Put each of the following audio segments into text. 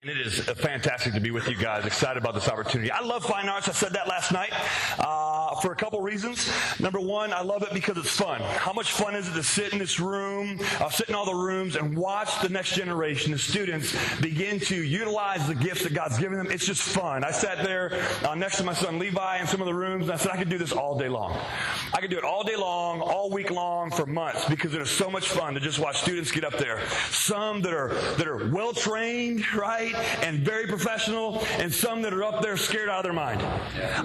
It is fantastic to be with you guys. Excited about this opportunity. I love fine arts. I said that last night for a couple reasons. Number one, I love it because it's fun. How much fun is it to sit in this room, sit in all the rooms, and watch the next generation, the students, begin to utilize the gifts that God's given them? It's just fun. I sat there next to my son Levi in some of the rooms, and I said I could do this all day long. I could do it all day long, all week long, for months, because it is so much fun to just watch students get up there. Some that are well trained, right? And very professional, and some that are up there scared out of their mind.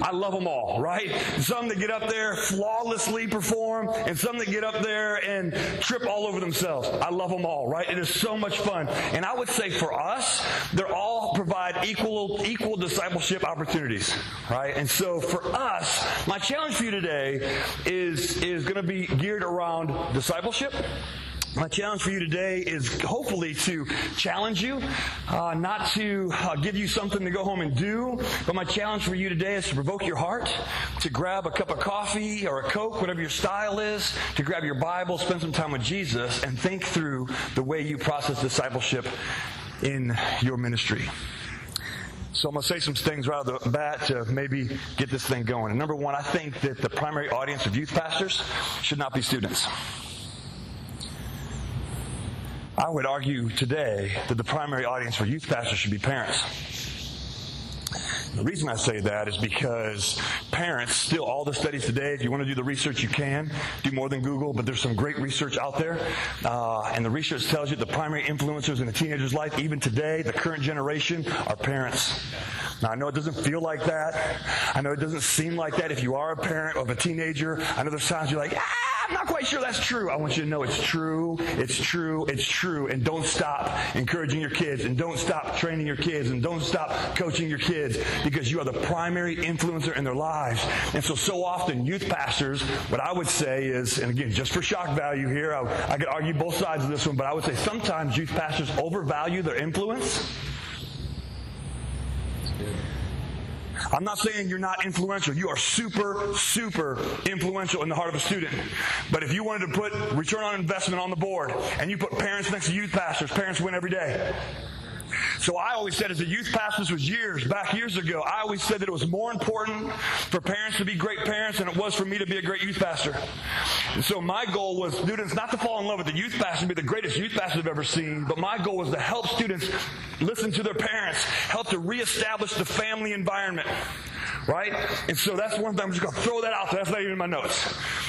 I love them all, right? Some that get up there flawlessly perform, and some that get up there and trip all over themselves. I love them all, right? It is so much fun. And I would say for us, they all provide equal discipleship opportunities, right? And so for us, my challenge for you today is going to be geared around discipleship. My challenge for you today is hopefully to challenge you, not to give you something to go home and do, but my challenge for you today is to provoke your heart, to grab a cup of coffee or a Coke, whatever your style is, to grab your Bible, spend some time with Jesus, and think through the way you process discipleship in your ministry. So I'm going to say some things right off the bat to maybe get this thing going. And number one, I think that the primary audience of youth pastors should not be students. I would argue today that the primary audience for youth pastors should be parents. The reason I say that is because parents, still all the studies today, if you want to do the research, you can. Do more than Google, but there's some great research out there. And the research tells you the primary influencers in a teenager's life, even today, the current generation, are parents. Now, I know it doesn't feel like that. I know it doesn't seem like that if you are a parent of a teenager. I know there's times you're like, I'm not quite sure that's true. I want you to know it's true, it's true, it's true. And don't stop encouraging your kids, and don't stop training your kids, and don't stop coaching your kids, because you are the primary influencer in their lives. And so often youth pastors, what I would say is, and again, just for shock value here, I could argue both sides of this one, but I would say sometimes youth pastors overvalue their influence. I'm not saying you're not influential. You are super, super influential in the heart of a student. But if you wanted to put return on investment on the board, and you put parents next to youth pastors, parents win every day. So I always said, as a youth pastor, this was years ago, I always said that it was more important for parents to be great parents than it was for me to be a great youth pastor. And so my goal was students not to fall in love with the youth pastor and be the greatest youth pastor they've ever seen, but my goal was to help students listen to their parents, help to reestablish the family environment. Right? And so that's one thing. I'm just going to throw that out there. That's not even in my notes.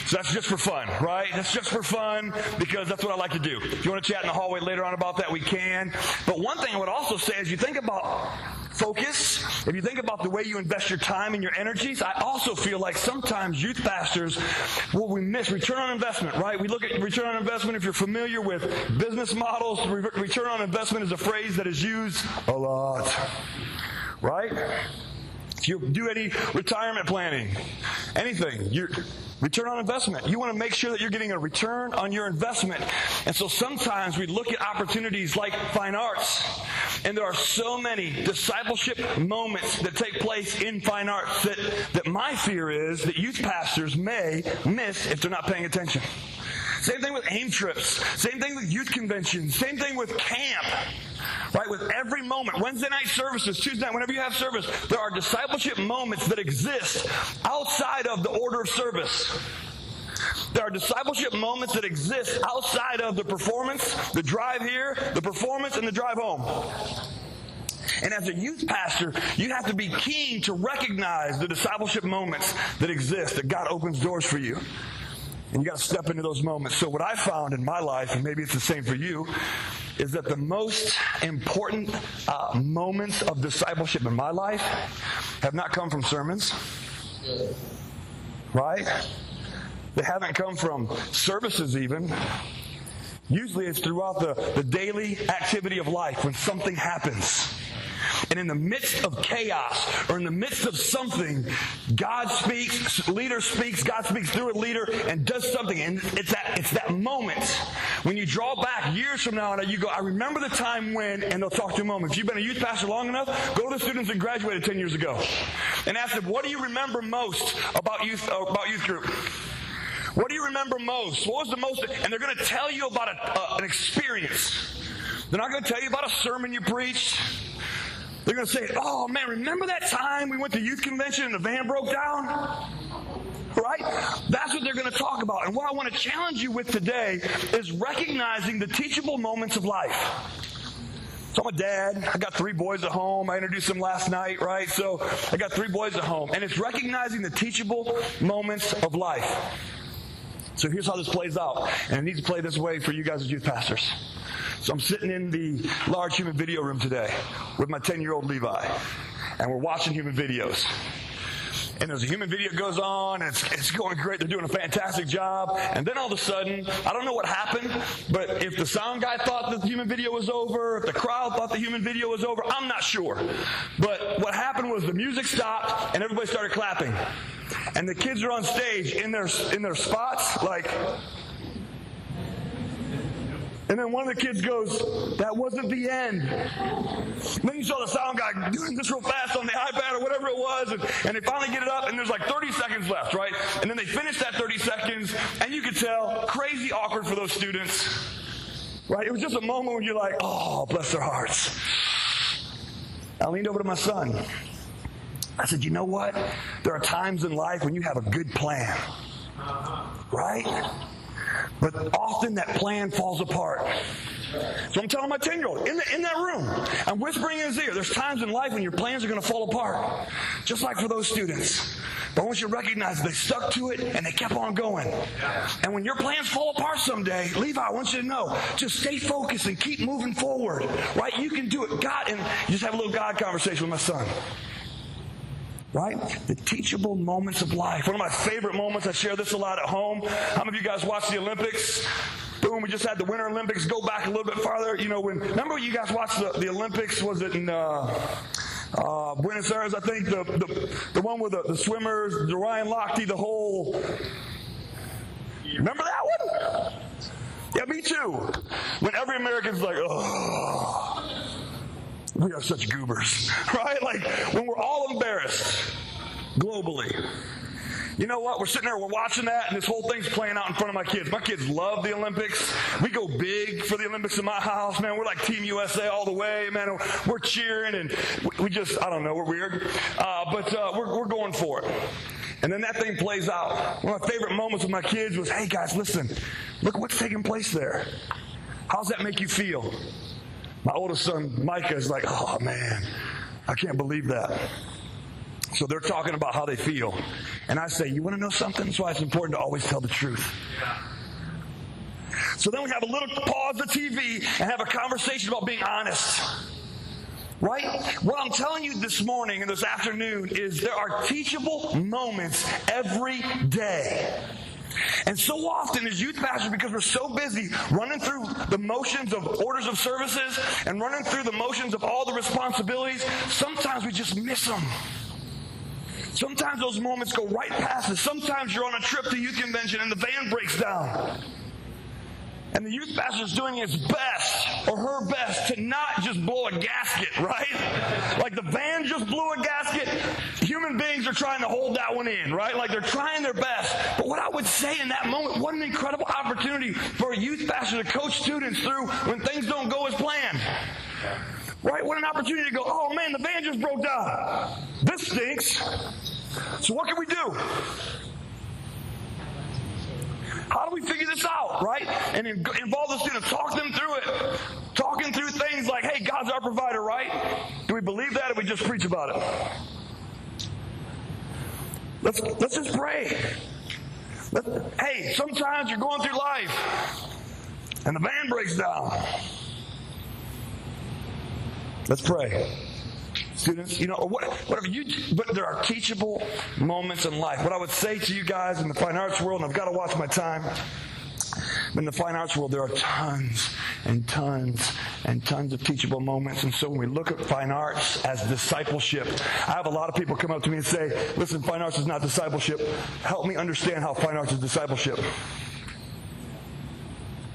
So that's just for fun, right? That's just for fun, because that's what I like to do. If you want to chat in the hallway later on about that, we can. But one thing I would also say is, you think about focus, if you think about the way you invest your time and your energies, I also feel like sometimes youth pastors, what we miss, return on investment, right? We look at return on investment. If you're familiar with business models, return on investment is a phrase that is used a lot, right? If you do any retirement planning, anything, your return on investment, you want to make sure that you're getting a return on your investment. And so sometimes we look at opportunities like fine arts, and there are so many discipleship moments that take place in fine arts that my fear is that youth pastors may miss if they're not paying attention. Same thing with AIM trips. Same thing with youth conventions. Same thing with camp. Right? With every moment, Wednesday night services, Tuesday night, whenever you have service, there are discipleship moments that exist outside of the order of service. There are discipleship moments that exist outside of the performance, the drive here, the performance, and the drive home. And as a youth pastor, you have to be keen to recognize the discipleship moments that exist, that God opens doors for you. And you got to step into those moments. So what I found in my life, and maybe it's the same for you, is that the most important moments of discipleship in my life have not come from sermons, right? They haven't come from services even. Usually it's throughout the daily activity of life when something happens. And in the midst of chaos, or in the midst of something, God speaks, leader speaks, God speaks through a leader and does something. And it's that moment when you draw back years from now and you go, I remember the time when, and they'll talk to you a moment. If you've been a youth pastor long enough, go to the students that graduated 10 years ago and ask them, what do you remember most about youth group? What do you remember most? What was the most? And they're going to tell you about an experience. They're not going to tell you about a sermon you preached. They're going to say, oh man, remember that time we went to youth convention and the van broke down? Right? That's what they're going to talk about. And what I want to challenge you with today is recognizing the teachable moments of life. So I'm a dad. I got 3 boys at home. I introduced them last night, right? So I got 3 boys at home. And it's recognizing the teachable moments of life. So here's how this plays out. And it needs to play this way for you guys as youth pastors. So I'm sitting in the large human video room today with my 10-year-old Levi. And we're watching human videos. And there's a human video goes on, and it's going great. They're doing a fantastic job. And then all of a sudden, I don't know what happened, but if the sound guy thought that the human video was over, if the crowd thought the human video was over, I'm not sure. But what happened was the music stopped, and everybody started clapping. And the kids are on stage in their spots, like... And then one of the kids goes, that wasn't the end. And then you saw the sound guy doing this real fast on the iPad or whatever it was, and they finally get it up, and there's like 30 seconds left, right? And then they finish that 30 seconds, and you could tell, crazy awkward for those students, right? It was just a moment when you're like, oh, bless their hearts. I leaned over to my son. I said, you know what? There are times in life when you have a good plan, right? But often that plan falls apart. So I'm telling my 10-year-old, in that room, I'm whispering in his ear, there's times in life when your plans are going to fall apart. Just like for those students. But I want you to recognize they stuck to it and they kept on going. And when your plans fall apart someday, Levi, I want you to know, just stay focused and keep moving forward. Right? You can do it. God, and you just have a little God conversation with my son. Right? The teachable moments of life. One of my favorite moments, I share this a lot at home. How many of you guys watch the Olympics? Boom, we just had the Winter Olympics. Go back a little bit farther. You know, remember when you guys watched the Olympics? Was it in Buenos Aires, I think? The one with the swimmers, the Ryan Lochte, the whole... Remember that one? Yeah, me too. When every American's like, oh... We are such goobers, right? Like, when we're all embarrassed globally. You know what? We're sitting there, we're watching that, and this whole thing's playing out in front of my kids. My kids love the Olympics. We go big for the Olympics in my house, man. We're like Team USA all the way, man. We're cheering, and we just, I don't know, we're weird. But we're going for it. And then that thing plays out. One of my favorite moments with my kids was, hey, guys, listen. Look what's taking place there. How's that make you feel? My oldest son, Micah, is like, oh, man, I can't believe that. So they're talking about how they feel. And I say, you want to know something? That's why it's important to always tell the truth. So then we have a little pause the TV and have a conversation about being honest. Right? What I'm telling you this morning and this afternoon is there are teachable moments every day. And so often as youth pastors, because we're so busy running through the motions of orders of services and running through the motions of all the responsibilities, sometimes we just miss them. Sometimes those moments go right past us. Sometimes you're on a trip to youth convention and the van breaks down. And the youth pastor is doing his best or her best to not just blow a gasket, right? Like the van just blew a gasket. Human beings are trying to hold that one in, right? Like they're trying their best. But what I would say in that moment, what an incredible opportunity for a youth pastor to coach students through when things don't go as planned. Right? What an opportunity to go, oh man, the van just broke down. This stinks. So what can we do? How do we figure this out, right? And involve the students, talk them through it. Talking through things like, hey, God's our provider, right? Do we believe that or we just preach about it? Let's just pray. Hey, sometimes you're going through life and the van breaks down. Let's pray. Students, you know, or whatever you do, but there are teachable moments in life. What I would say to you guys in the fine arts world, and I've got to watch my time, in the fine arts world, there are tons and tons and tons of teachable moments. And so when we look at fine arts as discipleship, I have a lot of people come up to me and say, listen, fine arts is not discipleship. Help me understand how fine arts is discipleship.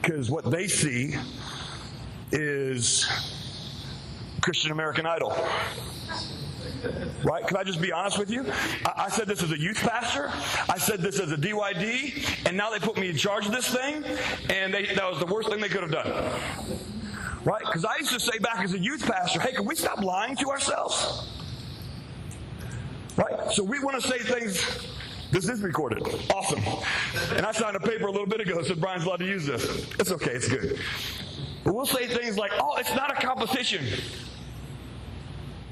Because what they see is Christian American Idol. Right? Can I just be honest with you? I said this as a youth pastor. I said this as a DYD. And now they put me in charge of this thing. And that was the worst thing they could have done. Right? Because I used to say back as a youth pastor, hey, can we stop lying to ourselves? Right? So we want to say things. This is recorded. Awesome. And I signed a paper a little bit ago that said Brian's allowed to use this. It's okay. It's good. But we'll say things like, oh, it's not a competition.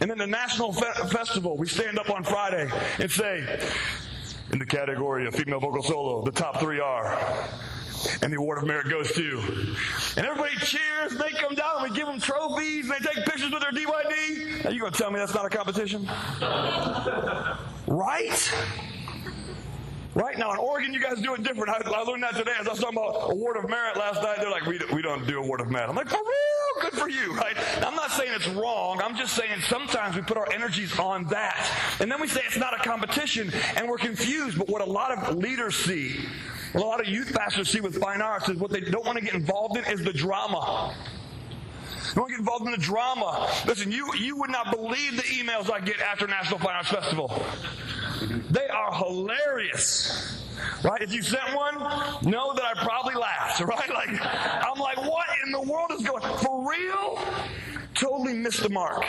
And then the national festival, we stand up on Friday and say, in the category of female vocal solo, the top 3 are. And the award of merit goes to. And everybody cheers, they come down, and we give them trophies, and they take pictures with their DYD. Are you going to tell me that's not a competition? Right? Right? Now, in Oregon, you guys do it different. I learned that today as I was talking about award of merit last night. They're like, we don't do award of merit. I'm like, for real? Good for you, right? Now, I'm not saying it's wrong. I'm just saying sometimes we put our energies on that. And then we say it's not a competition, and we're confused. But what a lot of leaders see, what a lot of youth pastors see with fine arts is what they don't want to get involved in is the drama. You don't want to get involved in the drama. Listen, you would not believe the emails I get after National Fine Arts Festival. They are hilarious. Right? If you sent one, know that I probably laughed. Right? Like, I'm like, what in the world is going on? For real? Totally missed the mark.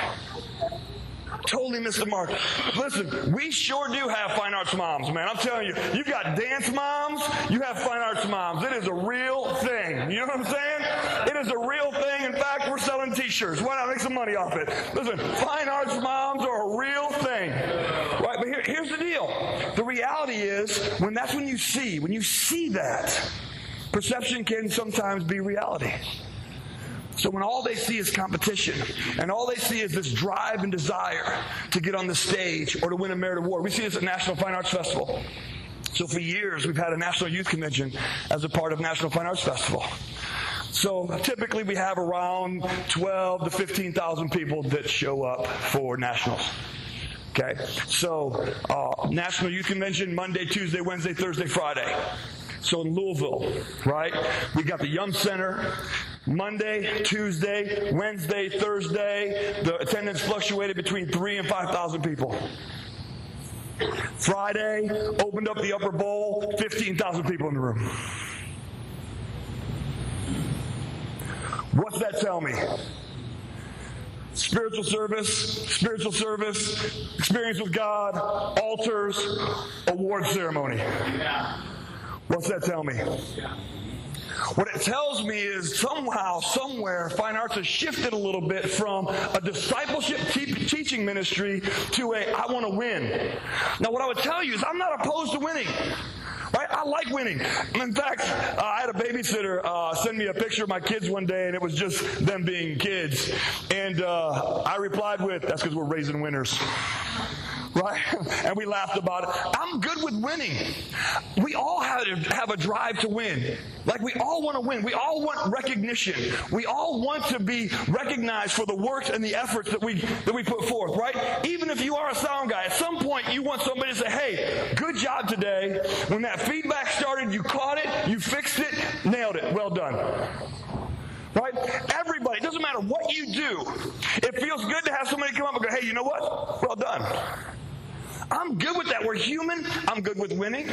Totally missed the mark. Listen, we sure do have fine arts moms, man. I'm telling you, you've got dance moms, you have fine arts moms. It is a real thing. You know what I'm saying? It is a real thing. In fact, we're selling t-shirts. Why not make some money off it? Listen, fine arts moms are a real thing. Right? But here's the deal. The reality is, when you see that, perception can sometimes be reality. So when all they see is competition, and all they see is this drive and desire to get on the stage or to win a merit award, we see this at National Fine Arts Festival. So for years, we've had a National Youth Convention as a part of National Fine Arts Festival. So typically we have around 12 to 15,000 people that show up for nationals. Okay, so National Youth Convention, Monday, Tuesday, Wednesday, Thursday, Friday. So in Louisville, right, we got the Yum Center. Monday, Tuesday, Wednesday, Thursday, the attendance fluctuated between 3,000 and 5,000 people. Friday, opened up the upper bowl, 15,000 people in the room. What's that tell me? Spiritual service, experience with God, altars, award ceremony. What's that tell me? What it tells me is somehow, somewhere, fine arts has shifted a little bit from a discipleship teaching ministry to I want to win. Now, what I would tell you is I'm not opposed to winning. Right? I like winning. In fact, I had a babysitter send me a picture of my kids one day, and it was just them being kids. And I replied with, that's because we're raising winners. Right? And we laughed about it. I'm good with winning. We all have a drive to win. Like, we all want to win. We all want recognition. We all want to be recognized for the works and the efforts that we put forth, right? Even if you are a sound guy, at some point you want somebody to say, hey, good job today. When that feedback started, you caught it, you fixed it, nailed it. Well done. Right? Everybody, it doesn't matter what you do. It feels good to have somebody come up and go, hey, you know what? Well done. I'm good with that. We're human. I'm good with winning.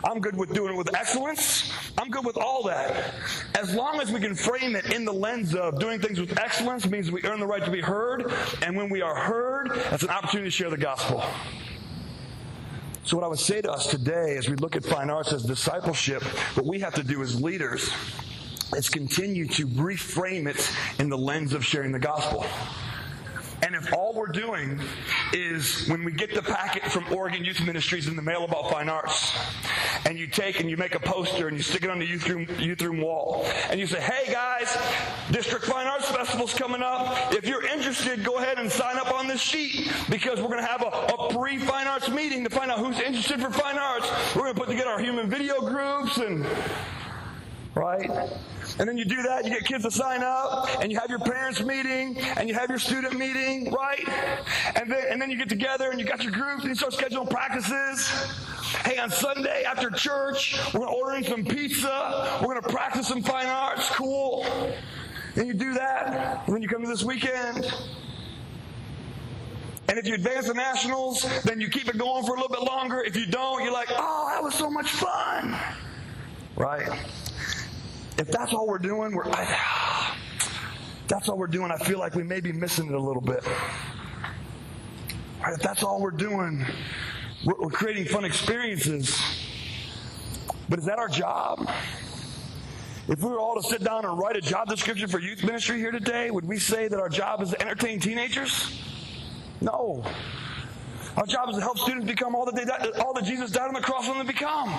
I'm good with doing it with excellence. I'm good with all that. As long as we can frame it in the lens of doing things with excellence means we earn the right to be heard. And when we are heard, that's an opportunity to share the gospel. So what I would say to us today as we look at fine arts as discipleship, what we have to do as leaders is continue to reframe it in the lens of sharing the gospel. And if all we're doing is when we get the packet from Oregon Youth Ministries in the mail about fine arts, and you take and you make a poster and you stick it on the youth room wall, and you say, hey guys, District Fine Arts Festival's coming up. If you're interested, go ahead and sign up on this sheet because we're going to have a pre-fine arts meeting to find out who's interested for fine arts. We're going to put together our human video groups and... right? And then you do that, you get kids to sign up, and you have your parents meeting, and you have your student meeting, right? And then you get together, and you got your groups, and you start scheduling practices. Hey, on Sunday after church, we're going to order in some pizza. We're going to practice some fine arts. Cool. Then you do that, and then you come to this weekend. And if you advance the nationals, then you keep it going for a little bit longer. If you don't, you're like, oh, that was so much fun. Right? If that's all we're doing, that's all we're doing, I feel like we may be missing it a little bit. Right? If that's all we're doing, we're creating fun experiences. But is that our job? If we were all to sit down and write a job description for youth ministry here today, would we say that our job is to entertain teenagers? No. Our job is to help students become all that Jesus died on the cross for them to become.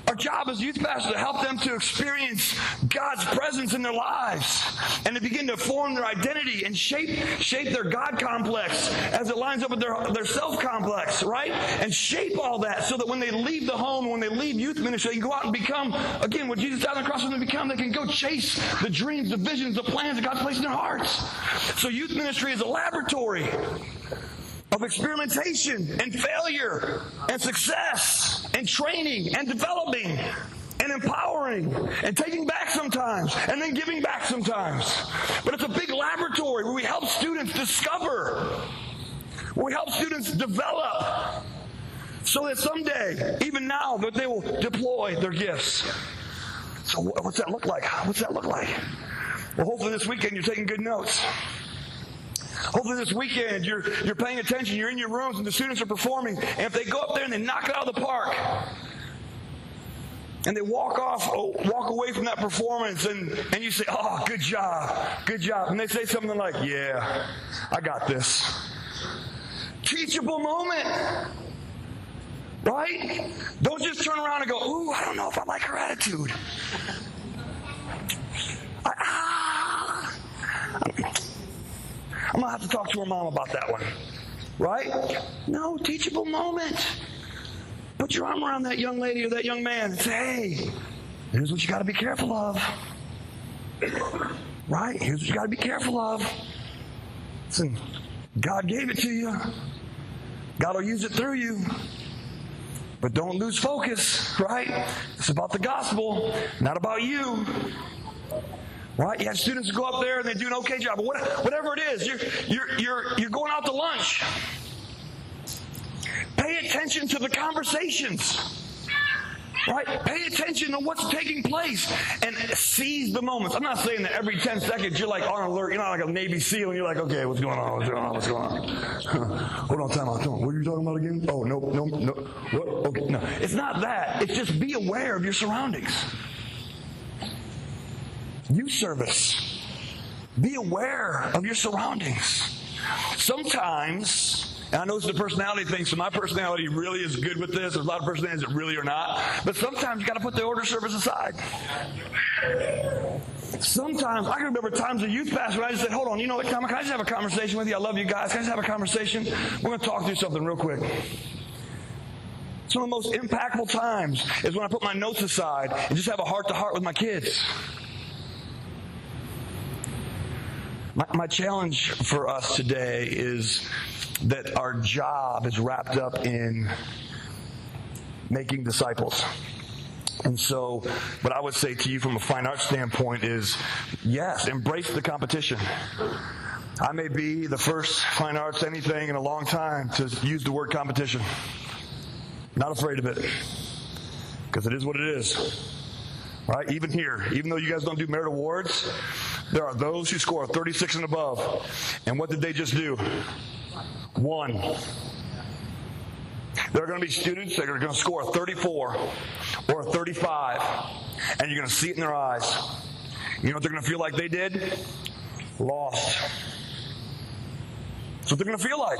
Our job as youth pastors is to help them to experience God's presence in their lives and to begin to form their identity and shape their God complex as it lines up with their self complex, right? And shape all that so that when they leave the home, when they leave youth ministry, they can go out and become, again, what Jesus died on the cross for them to become. They can go chase the dreams, the visions, the plans that God's placed in their hearts. So youth ministry is a laboratory of experimentation and failure and success and training and developing and empowering and taking back sometimes and then giving back sometimes. But it's a big laboratory where we help students discover, where we help students develop so that someday, even now, that they will deploy their gifts. So what's that look like? What's that look like? Well, hopefully this weekend you're taking good notes. Hopefully this weekend you're paying attention, you're in your rooms and the students are performing, and if they go up there and they knock it out of the park and they walk away from that performance and you say, oh, good job, and they say something like, yeah, I got this. Teachable moment, right? Don't just turn around and go, ooh, I don't know if I like her attitude. I'm going to have to talk to her mom about that one. Right? No, teachable moment. Put your arm around that young lady or that young man and say, hey, here's what you got to be careful of. Right? Here's what you got to be careful of. Listen, God gave it to you. God will use it through you. But don't lose focus, right? It's about the gospel, not about you. Right? You have students who go up there and they do an okay job. But whatever it is, you're going out to lunch. Pay attention to the conversations. Right? Pay attention to what's taking place and seize the moments. I'm not saying that every 10 seconds you're like on alert. You're not like a Navy SEAL and you're like, okay, what's going on? Hold on, time out. What are you talking about again? Oh, no. What? Okay, no. It's not that. It's just be aware of your surroundings. Youth service. Be aware of your surroundings. Sometimes, and I know it's a personality thing, so my personality really is good with this. There's a lot of personalities that really are not. But sometimes you got to put the order service aside. Sometimes, I can remember times a youth pastor when I just said, hold on, you know what, Tom, can I just have a conversation with you? I love you guys. Can I just have a conversation? We're going to talk through something real quick. Some of the most impactful times is when I put my notes aside and just have a heart-to-heart with my kids. My challenge for us today is that our job is wrapped up in making disciples. And so what I would say to you from a fine arts standpoint is, yes, embrace the competition. I may be the first fine arts anything in a long time to use the word competition. Not afraid of it, because it is what it is. Right? Even here, even though you guys don't do merit awards, there are those who score a 36 and above. And what did they just do? Won. There are going to be students that are going to score a 34 or a 35. And you're going to see it in their eyes. You know what they're going to feel like they did? Lost. That's what they're going to feel like.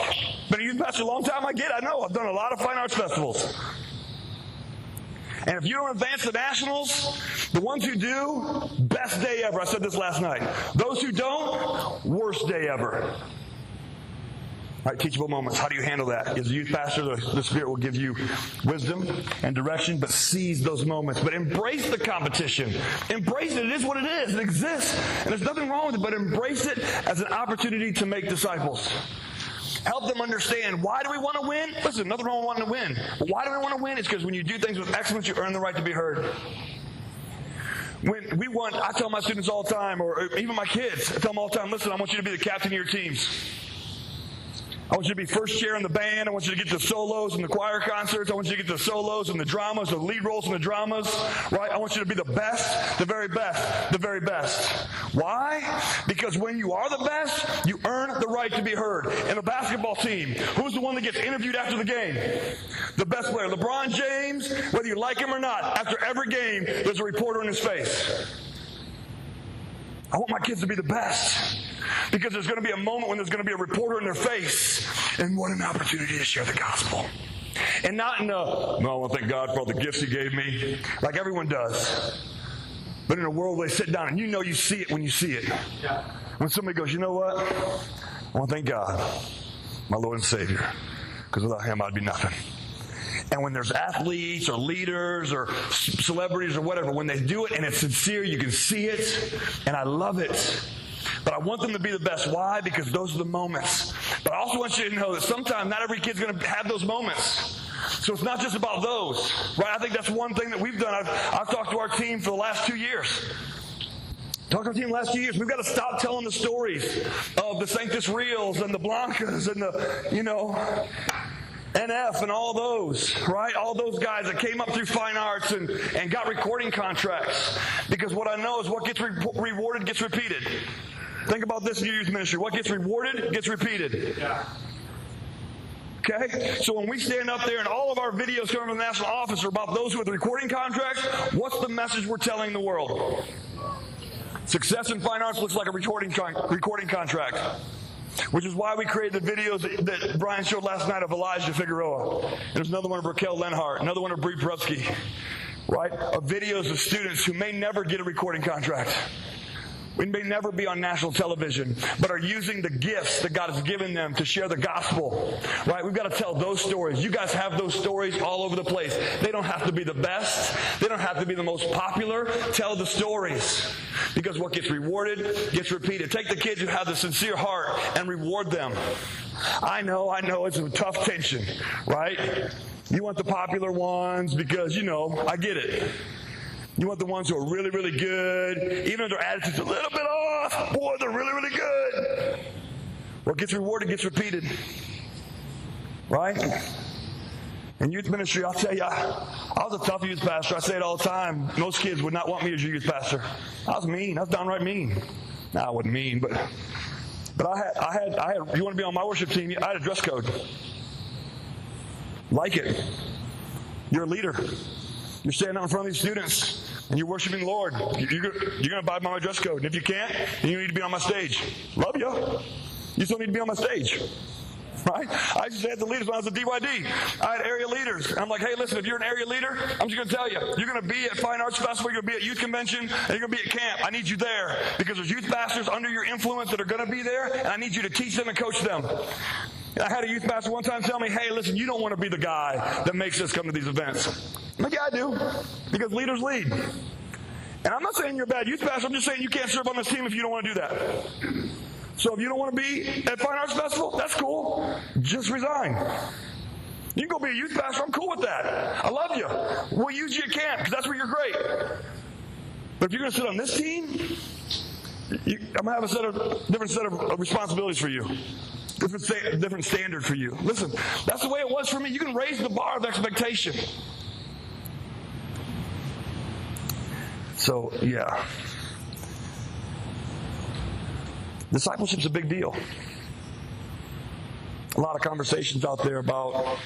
Been a youth pastor a long time, I get it. I know. I've done a lot of fine arts festivals. And if you don't advance the nationals, the ones who do, best day ever. I said this last night. Those who don't, worst day ever. All right, teachable moments. How do you handle that? As a youth pastor, the Spirit will give you wisdom and direction, but seize those moments. But embrace the competition. Embrace it. It is what it is. It exists. And there's nothing wrong with it, but embrace it as an opportunity to make disciples. Help them understand, why do we want to win? Listen, nothing wrong with wanting to win. But why do we want to win? It's because when you do things with excellence, you earn the right to be heard. I tell my students all the time, or even my kids, I tell them all the time, listen, I want you to be the captain of your teams. I want you to be first chair in the band. I want you to get the solos in the choir concerts. I want you to get the solos and the dramas, the lead roles in the dramas, right? I want you to be the best, the very best, the very best. Why? Because when you are the best, you earn the right to be heard. In a basketball team, who's the one that gets interviewed after the game? The best player. LeBron James, whether you like him or not, after every game, there's a reporter in his face. I want my kids to be the best. Because there's going to be a moment when there's going to be a reporter in their face. And what an opportunity to share the gospel. And not in no, I want to thank God for all the gifts he gave me, like everyone does. But in a world where they sit down and you see it when you see it. Yeah. When somebody goes, you know what? I want to thank God, my Lord and Savior. Because without him, I'd be nothing. And when there's athletes or leaders or celebrities or whatever, when they do it and it's sincere, you can see it. And I love it. But I want them to be the best. Why? Because those are the moments. But I also want you to know that sometimes not every kid's going to have those moments. So it's not just about those, right? I think that's one thing that we've done. I've talked to our team for the last 2 years. Talked to our team the last 2 years. We've got to stop telling the stories of the Sanctus Reals and the Blancas and the, NF and all those, right? All those guys that came up through fine arts and got recording contracts. Because what I know is what gets rewarded gets repeated. Think about this in your youth ministry. What gets rewarded gets repeated. Yeah. Okay? So when we stand up there and all of our videos coming from the national office are about those with recording contracts, what's the message we're telling the world? Success in fine arts looks like a recording contract. Which is why we created the videos that Brian showed last night of Elijah Figueroa. There's another one of Raquel Lenhart, another one of Bree Prutsky, right? Of videos of students who may never get a recording contract. We may never be on national television, but are using the gifts that God has given them to share the gospel, right? We've got to tell those stories. You guys have those stories all over the place. They don't have to be the best. They don't have to be the most popular. Tell the stories. Because what gets rewarded gets repeated. Take the kids who have the sincere heart and reward them. I know it's a tough tension, right? You want the popular ones because, I get it. You want the ones who are really, really good, even if their attitude's a little bit off. Boy, they're really, really good. What gets rewarded gets repeated. Right? In youth ministry, I'll tell you, I was a tough youth pastor. I say it all the time. Most kids would not want me as your youth pastor. I was mean. I was downright mean. No, I wasn't mean, but I had. You want to be on my worship team? I had a dress code. Like it. You're a leader. You're standing out in front of these students, and you're worshiping the Lord. You're going to abide by my dress code. And if you can't, then you need to be on my stage. Love you. You still need to be on my stage. Right? I used to have the leaders when I was at DYD. I had area leaders. I'm like, hey, listen, if you're an area leader, I'm just going to tell you, you're going to be at Fine Arts Festival, you're going to be at youth convention, and you're going to be at camp. I need you there because there's youth pastors under your influence that are going to be there, and I need you to teach them and coach them. I had a youth pastor one time tell me, hey, listen, you don't want to be the guy that makes us come to these events. I'm like, yeah, I do, because leaders lead. And I'm not saying you're a bad youth pastor. I'm just saying you can't serve on this team if you don't want to do that. So if you don't want to be at Fine Arts Festival, that's cool. Just resign. You can go be a youth pastor. I'm cool with that. I love you. We'll use you at camp because that's where you're great. But if you're going to sit on this team, I'm going to have a different set of responsibilities for you. Different standard for you. Listen, that's the way it was for me. You can raise the bar of expectation. So, yeah. Discipleship's a big deal. A lot of conversations out there about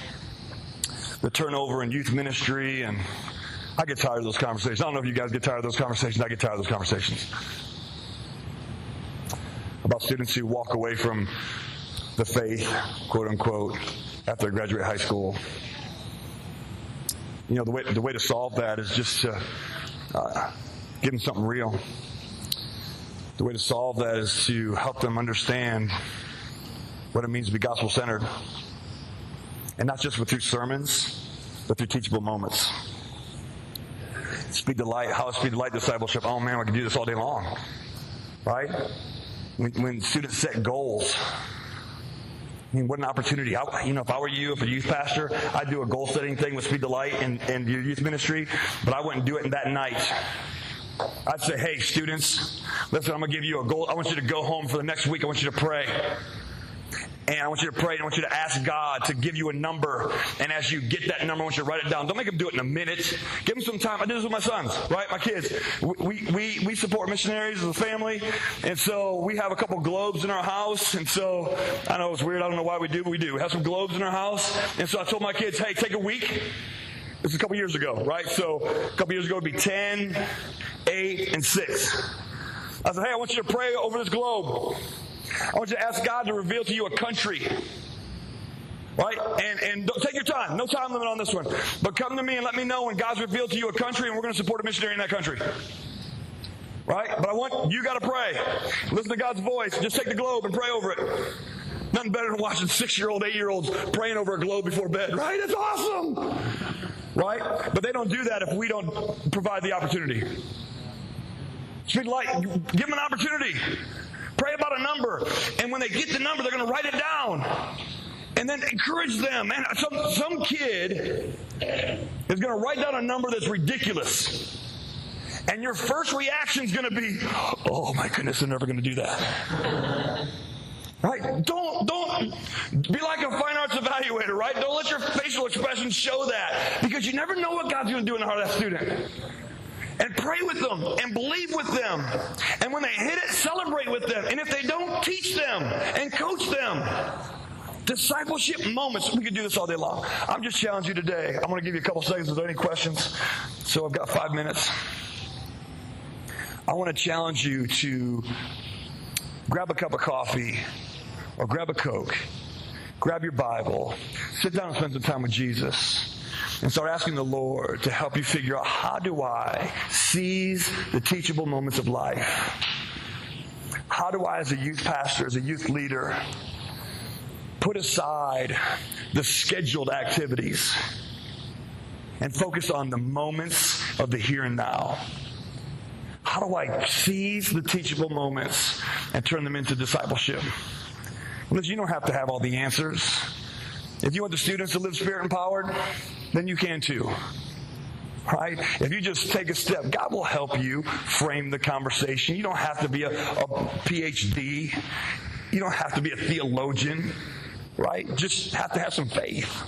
the turnover in youth ministry, and I get tired of those conversations. I don't know if you guys get tired of those conversations. I get tired of those conversations. About students who walk away from the faith, quote unquote, after they graduate high school. The way to solve that is just to give them something real. The way to solve that is to help them understand what it means to be gospel-centered. And not just through sermons, but through teachable moments. Speed the light. How is speed the light discipleship? Oh man, I can do this all day long. Right? When students set goals, what an opportunity. If I were you, if a youth pastor, I'd do a goal-setting thing with Speed the Light and your youth ministry, but I wouldn't do it in that night. I'd say, hey, students, listen, I'm going to give you a goal. I want you to go home for the next week. I want you to pray. And I want you to pray, and I want you to ask God to give you a number. And as you get that number, I want you to write it down. Don't make them do it in a minute. Give them some time. I did this with my sons, right? My kids. We support missionaries as a family. And so we have a couple globes in our house. And so I know it's weird. I don't know why we do, but we do. We have some globes in our house. And so I told my kids, hey, take a week. This was a couple years ago, right? So a couple years ago it would be 10, 8, and 6. I said, hey, I want you to pray over this globe. I want you to ask God to reveal to you a country. Right? And don't, take your time. No time limit on this one. But come to me and let me know when God's revealed to you a country, and we're going to support a missionary in that country. Right? But you got to pray. Listen to God's voice. Just take the globe and pray over it. Nothing better than watching 6-year-old, 8-year-olds praying over a globe before bed. Right? It's awesome. Right? But they don't do that if we don't provide the opportunity. Speak light. Give them an opportunity. Pray about a number. And when they get the number, they're going to write it down. And then encourage them. Man, some kid is going to write down a number that's ridiculous. And your first reaction is going to be, oh my goodness, they're never going to do that. Right? Don't be like a fine arts evaluator, right? Don't let your facial expressions show that. Because you never know what God's going to do in the heart of that student. And pray with them and believe with them. And when they hit it, celebrate with them. And if they don't, teach them and coach them. Discipleship moments. We could do this all day long. I'm just challenging you today. I'm going to give you a couple seconds. Is there any questions? So I've got 5 minutes. I want to challenge you to grab a cup of coffee or grab a Coke. Grab your Bible. Sit down and spend some time with Jesus. And start asking the Lord to help you figure out, how do I seize the teachable moments of life? How do I, as a youth pastor, as a youth leader, put aside the scheduled activities and focus on the moments of the here and now? How do I seize the teachable moments and turn them into discipleship? Because you don't have to have all the answers. If you want the students to live spirit-empowered, then you can too. Right? If you just take a step, God will help you frame the conversation. You don't have to be a PhD. You don't have to be a theologian. Right? Just have to have some faith.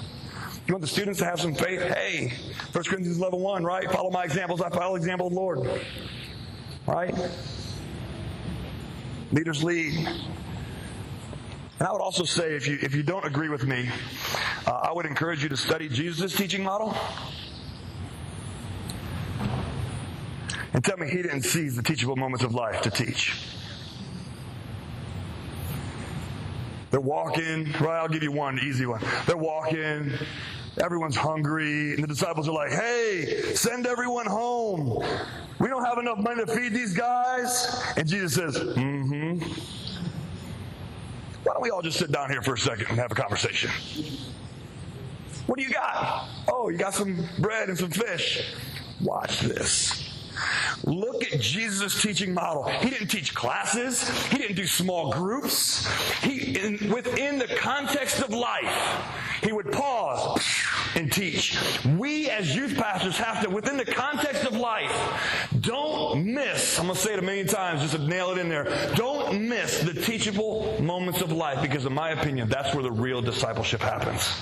You want the students to have some faith? Hey, 1 Corinthians 11:1, right? Follow my examples. I follow the example of the Lord. Right? Leaders lead. And I would also say, if you don't agree with me, I would encourage you to study Jesus' teaching model. And tell me he didn't seize the teachable moments of life to teach. They're walking, right? I'll give you one easy one. They're walking, everyone's hungry, and the disciples are like, hey, send everyone home. We don't have enough money to feed these guys. And Jesus says, why don't we all just sit down here for a second and have a conversation? What do you got? Oh, you got some bread and some fish. Watch this. Look at Jesus' teaching model. He didn't teach classes. He didn't do small groups. Within the context of life, he would pause and teach. We as youth pastors have to, within the context of life, don't miss, I'm going to say it a million times just to nail it in there, don't miss the teachable moments of life, because in my opinion, that's where the real discipleship happens.